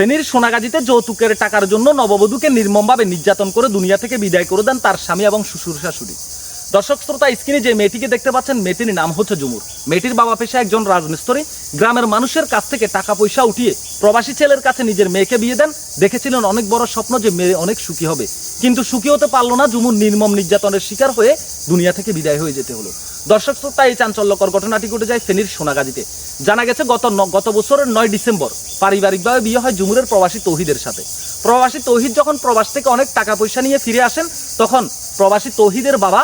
ফেনীর সোনাগাজীতে যৌতুকের টাকার জন্য নববধূকে নির্মমভাবে নির্যাতন করে দুনিয়া থেকে বিদায় করে দেন তার স্বামী এবং শ্বশুর শাশুড়ি। দর্শক শ্রোতা, স্ক্রিনে যে মেয়েটিকে দেখতে পাচ্ছেন, মেয়েটির নাম হচ্ছে ঝুমুর। মেয়েটির বাবা পেশা একজন রাজমিস্ত্রি। গ্রামের মানুষের কাছ থেকে টাকা পয়সা উঠিয়ে প্রবাসী ছেলের কাছে নিজের মেয়েকে বিয়ে দেন। দেখেছিলেন অনেক বড় স্বপ্ন যে মেয়ে অনেক সুখী হবে, কিন্তু সুখী হতে পারলো না। ঝুমুর নির্মম নির্যাতনের শিকার হয়ে দুনিয়া থেকে বিদায় হয়ে যেতে হলো। দর্শক শ্রোতা, এই চাঞ্চল্যকর ঘটনাটি ঘটে যায় ফেনীর সোনাগাজীতে। জানা গেছে গত বছরের 9 ডিসেম্বর পারিবারিকভাবে বিয়ে হয় ঝুমুরের প্রবাসী তৌহিদের সাথে। প্রবাসী তৌহিদ যখন প্রবাস থেকে অনেক টাকা পয়সা নিয়ে ফিরে আসেন, তখন প্রবাসী তৌহিদের বাবা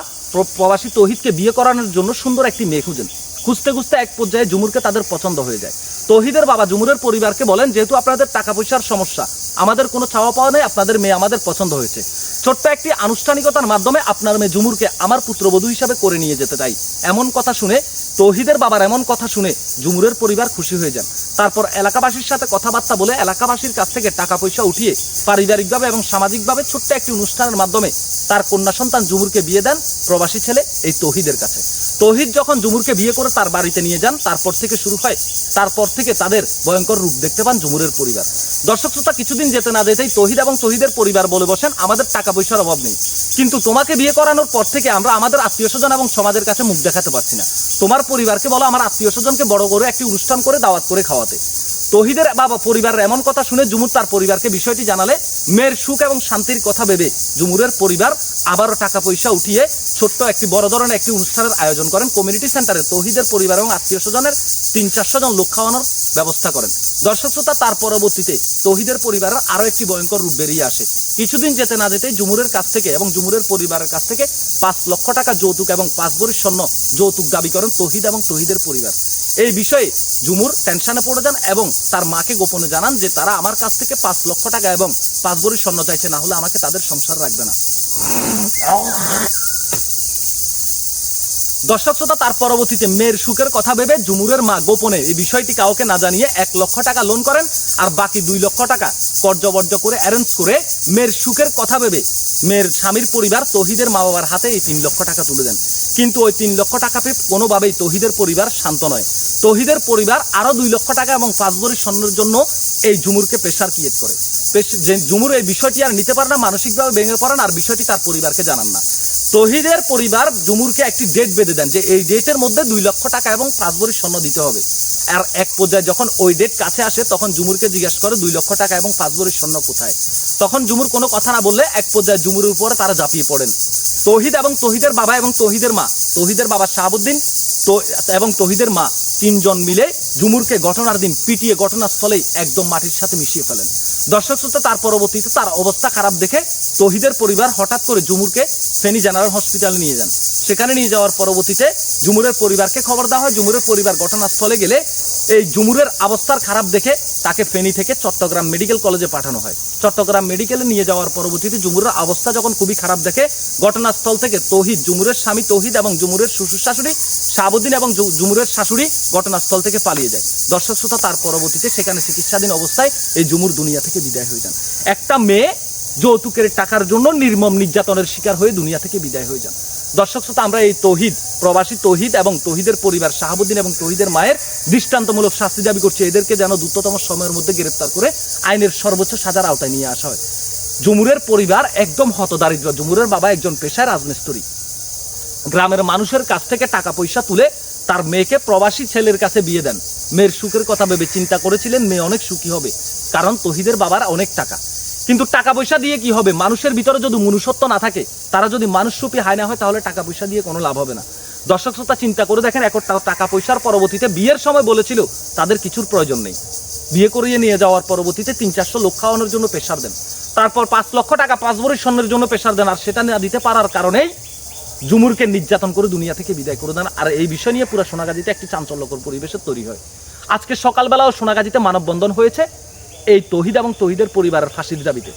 প্রবাসী তৌহিদকে বিয়ে করানোর জন্য সুন্দর একটি মেয়ে খুঁজেন। খুঁজতে খুঁজতে এক পর্যায়ে ঝুমুরকে তাদের পছন্দ হয়ে যায়। তৌহিদের বাবা ঝুমুরের পরিবারকে বলেন, যেহেতু আপনাদের টাকা পয়সার সমস্যা, আমাদের কোনো চাওয়া পাওয়া নেই, আপনাদের মেয়ে আমাদের পছন্দ হয়েছে। ছোট্ট একটি আনুষ্ঠানিকতার মাধ্যমে আপনার মেয়ে ঝুমুরকে আমার পুত্রবধূ হিসাবে করে নিয়ে যেতে চাই। এমন কথা শুনে, তৌহিদের বাবার এমন কথা শুনে ঝুমুরের পরিবার খুশি হয়ে যান। তারপর এলাকাবাসীর সাথে কথাবার্তা বলে এলাকাবাসীর কাছ থেকে টাকা পয়সা উঠিয়ে পারিবারিকভাবে এবং সামাজিকভাবে ছোট্ট একটি অনুষ্ঠানের মাধ্যমে তার কন্যা সন্তান ঝুমুরকে বিয়ে দেন প্রবাসী ছেলে এই তৌহিদের কাছে। তৌহিদ যখন ঝুমুরকে বিয়ে করে তার বাড়িতে নিয়ে যান, তারপর থেকে তাদের ভয়ঙ্কর রূপ দেখতে পান ঝুমুরের পরিবার। দর্শক শ্রোতা, কিছুদিন যেতে না যেতেই তৌহিদ এবং তৌহিদের পরিবার বলে বসেন, আমাদের টাকা পয়সার অভাব নেই, কিন্তু তোমাকে বিয়ে করানোর পর থেকে আমরা আমাদের আত্মীয় স্বজন এবং সমাজের কাছে মুখ দেখাতে পারছি না। তোমার পরিবারকে বলো আমার আত্মীয় স্বজনকে বড় করে একটি অনুষ্ঠান করে দাওয়াত করে খাওয়াতে। তৌহিদের বাবা পরিবারের এমন কথা শুনে ঝুমুর তার পরিবারকে বিষয়টি জানালে মেয়ের সুখ এবং শান্তির কথা ভেবে ঝুমুরের পরিবার আবারও টাকা পয়সা উঠিয়ে ছোট্ট একটি বড় ধরনের একটি অনুষ্ঠানের আয়োজন করেন। কমিউনিটি সেন্টারে তৌহিদের পরিবার এবং আত্মীয় স্বজনের 300-400 জন লোক খাওয়ানোর ব্যবস্থা করেন। দর্শক শ্রোতা, তার পরবর্তীতে তৌহিদের পরিবারের আরো একটি ভয়ঙ্কর রূপ বেরিয়ে আসে। কিছুদিন যেতে না যেতেই ঝুমুরের কাছ থেকে এবং ঝুমুরের পরিবারের কাছ থেকে 5 লক্ষ টাকা যৌতুক এবং 5 ভরি স্বর্ণ যৌতুক দাবি করেন তৌহিদ এবং তৌহিদের পরিবার। এই বিষয়ে ঝুমুর টেনশনে পড়ে যান এবং তার মাকে গোপনে জানান যে তারা আমার কাছ থেকে 5 লক্ষ টাকা এবং 5 ভরি স্বর্ণ চাইছে, না হলে আমাকে তাদের সংসার রাখবে না। দর্শক শ্রোতা, তার পরবর্তীতে মেয়ের সুখের কথা ভেবে ঝুমুরের মা গোপনে এই বিষয়টি কাউকে না জানিয়ে 1 লক্ষ টাকা লোন করেন, আর বাকি 2 লক্ষ টাকা কর্যবর্জ করে অ্যারেঞ্জ করে মেয়ের সুখের কথা ভেবে মেয়ের স্বামীর পরিবার তৌহিদের মা বাবার হাতে এই 3 লক্ষ টাকা তুলে দেন। কিন্তু ওই 3 লক্ষ টাকা পেয়ে কোনোভাবেই তৌহিদের পরিবার শান্ত নয়। তৌহিদের পরিবার আরো 2 লক্ষ টাকা এবং 5 ভরি স্বর্ণের জন্য এই ঝুমুরকে প্রেশার ক্রিয়েট করে। ঝুমুর এই বিষয়টি আর নিতে পারে না, মানসিকভাবে ভেঙে পড়েন আর বিষয়টি তার পরিবারকে জানান না। তৌহিদের পরিবার ঝুমুরকে একটি ডেট বেঁধে দেন যে এই ডেটের মধ্যে 2 লক্ষ টাকা এবং 5 ভরি স্বর্ণ দিতে হবে। আর এক পর্যায়ে যখন ওই ডেট কাছে আসে, তখন ঝুমুরকে জিজ্ঞাসা করে 2 লক্ষ টাকা এবং 5 ভরি স্বর্ণ কোথায়। তখন ঝুমুর কোনো কথা না বললে এক পর্যায়ে ঝুমুরের উপরে তারা ঝাঁপিয়ে পড়েন। তৌহিদ এবং তৌহিদের বাবা এবং তৌহিদের মা, তৌহিদের বাবা শাহাবুদ্দিন এবং তৌহিদের মা 3 জন মিলে ঝুমুরকে ঘটনার দিন পিটিয়ে ঘটনাস্থলেই একদম মাটির সাথে মিশিয়ে ফেলেন। দর্শক শ্রোতা, তার পরবর্তীতে তার অবস্থা খারাপ দেখে তৌহিদের পরিবার হঠাৎ করে ঝুমুরকে ফেনী জেনারেল হসপিটালে নিয়ে যান। সেখানে নিয়ে যাওয়ার পরবর্তীতে ঝুমুরের পরিবারকে খবর দেওয়া হয়। ঝুমুরের পরিবার ঘটনাস্থলে গেলে এই ঝুমুরের অবস্থার খারাপ দেখে তাকে ফেনী থেকে চট্টগ্রাম মেডিকেল কলেজে পাঠানো হয়। চট্টগ্রাম মেডিকেলে নিয়ে যাওয়ার পরবর্তীতে ঝুমুরের অবস্থা যখন খুবই খারাপ দেখে ঘটনাস্থল থেকে তৌহিদ, ঝুমুরের স্বামী তৌহিদ এবং ঝুমুরের শ্বশুর শাশুড়ি শাহাবুদ্দিন এবং ঝুমুরের শাশুড়ি ঘটনাস্থল থেকে পালিয়ে যায়। দর্শক শ্রোতা, তার পরবর্তীতে সেখানে চিকিৎসাধীন অবস্থায় এই ঝুমুর দুনিয়া থেকে বিদায় হয়ে যান। একটা মেয়ে যৌতুকের টাকার জন্য নির্মম নির্যাতনের শিকার হয়ে দুনিয়া থেকে বিদায় হয়ে যান। দর্শক শ্রোতা, আমরা এই তৌহিদ, প্রবাসী তৌহিদ এবং তৌহিদের পরিবার শাহাবুদ্দিন এবং তৌহিদের মায়ের দৃষ্টান্তমূলক শাস্তি দাবি করছে। এদেরকে যেন দ্রুততম সময়ের মধ্যে গ্রেফতার করে আইনের সর্বোচ্চ সাজার আওতায় নিয়ে আসা হয়। ঝুমুরের পরিবার একদম হতদারিদ্র। ঝুমুরের বাবা একজন পেশায় রাজমিস্ত্রি। গ্রামের মানুষের কাছ থেকে টাকা পয়সা তুলে তার মেয়েকে প্রবাসী ছেলের কাছে বিয়ে দেন। মেয়ের সুখের কথা ভেবে চিন্তা করেছিলেন মেয়ে অনেক সুখী হবে, কারণ তৌহিদের বাবার অনেক টাকা। কিন্তু টাকা পয়সা দিয়ে কি হবে? মানুষের ভিতরে যদি মনুষ্যত্ব না থাকে, তারা যদি মানুষরূপী হায় না হয়, তাহলে টাকা পয়সা দিয়ে কোনো লাভ হবে না। দর্শক শ্রোতা, চিন্তা করে দেখেন, এখন টাকা পয়সার পরবর্তীতে বিয়ের সময় বলেছিল তাদের কিছুর প্রয়োজন নেই। বিয়ে করিয়ে নিয়ে যাওয়ার পরবর্তীতে 300-400 লোক খাওয়ানোর জন্য প্রেশার দেন। তারপর 5 লক্ষ টাকা 5 ভরি স্বর্ণের জন্য প্রেশার দেন, আর সেটা না দিতে পারার কারণেই ঝুমুরকে নির্যাতন করে দুনিয়া থেকে বিদায় করে দেন। আর এই বিষয় নিয়ে পুরো সোনাগাজীতে একটি চাঞ্চল্যকর পরিবেশের তৈরি হয়। আজকে সকালবেলাও সোনাগাজীতে মানববন্ধন হয়েছে এই তৌহিদ এবং তৌহিদের পরিবারের ফাঁসির দাবিতে।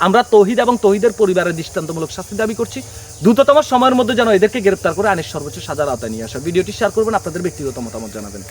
আমরা তৌহিদ এবং তৌহিদের পরিবারের দৃষ্টান্তমূলক শাস্তি দাবি করছি। দ্রুততম সময়ের মধ্যে যেন এদেরকে গ্রেফতার করে আইনের সর্বোচ্চ সাজার আওতায় নিয়ে আসা। ভিডিওটি শেয়ার করবেন, আপনাদের ব্যক্তিগত মতামত জানাবেন।